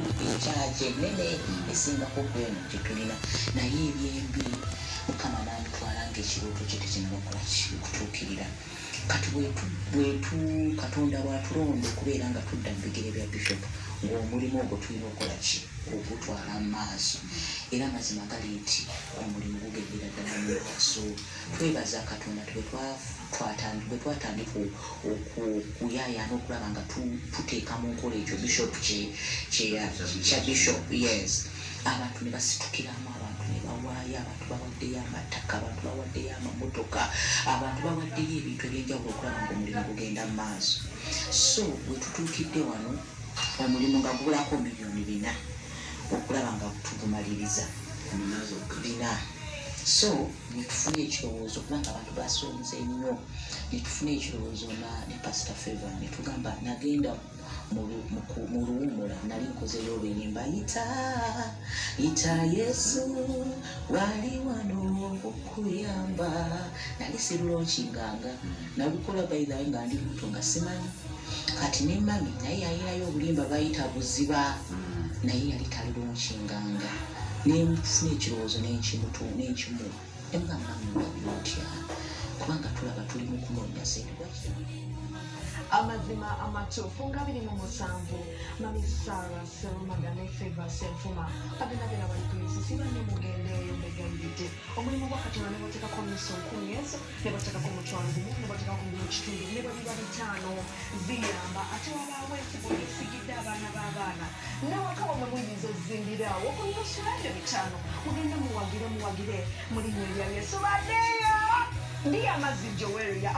ekyaje nene esingako kweno kyetulina naye ebyembi mukama n'amutwala ng'ekirooto kye tekinnabakola kutuukirira kati bwetu katonda bw'atulonda okubeera nga tudda mu bigere bya bishop ng'omulimu ogwo tulina okukola ki okutwala mu maaso era mazima gali nti omulimu gugendera ddala mu maaso twebaza katonda bwe twatandika okuyayaana okulaba nga tuteeka mu nkola ekyo bishop kya bishop yes abantu ne basitukiramu abantu ne bawaayo abantu bawaddeyo amataka abantu bawaddeyo amamotoka abantu bawaddeyo ebintu ebyenjawulo okulaba nga omulimu gugenda mu maaso so bwe tutuukidde wano omulimu nga gubulako miliyoni 4 okulaba nga tugumaliriza 4 so netufuna ekirowoozo kubanga abantu basonze nnyo netufuna ekirowoozo ne pastor Favour netugamba nagenda mu luwummula nali nkozeyo oluyimba yita Yesu wali wano okuyamba nali sirulonchinganga nalukola bayithawe nga ndi luto nga simanyi kati ne mami naye yayirayo obulimba bayita buziba naye yali talulonchinganga nemufuna ekirowoozo n'enkimu emugamba mami otya kubanga tulaba tuli mu kunoonya sente amazima amatuufu nga 27 mami Sarah SERUMAGA ne Favour SENFUMA bagenda bali kuyisa siba ne mugendeeyo begayidde omulimu gwa Katonda ne bateekako miso 10 ezo ne bateekako mutwalo gumu ne bateekako mu kitundu ne babiba 5 ziyamba ate wabaawo ensigo esigidde abaana b'abaana nawaka wamwe muyinza ozimbirawo okunyusayo 5 mugende muwagire mu linnya lya Yesu baddeyo ndi amazzi Joweria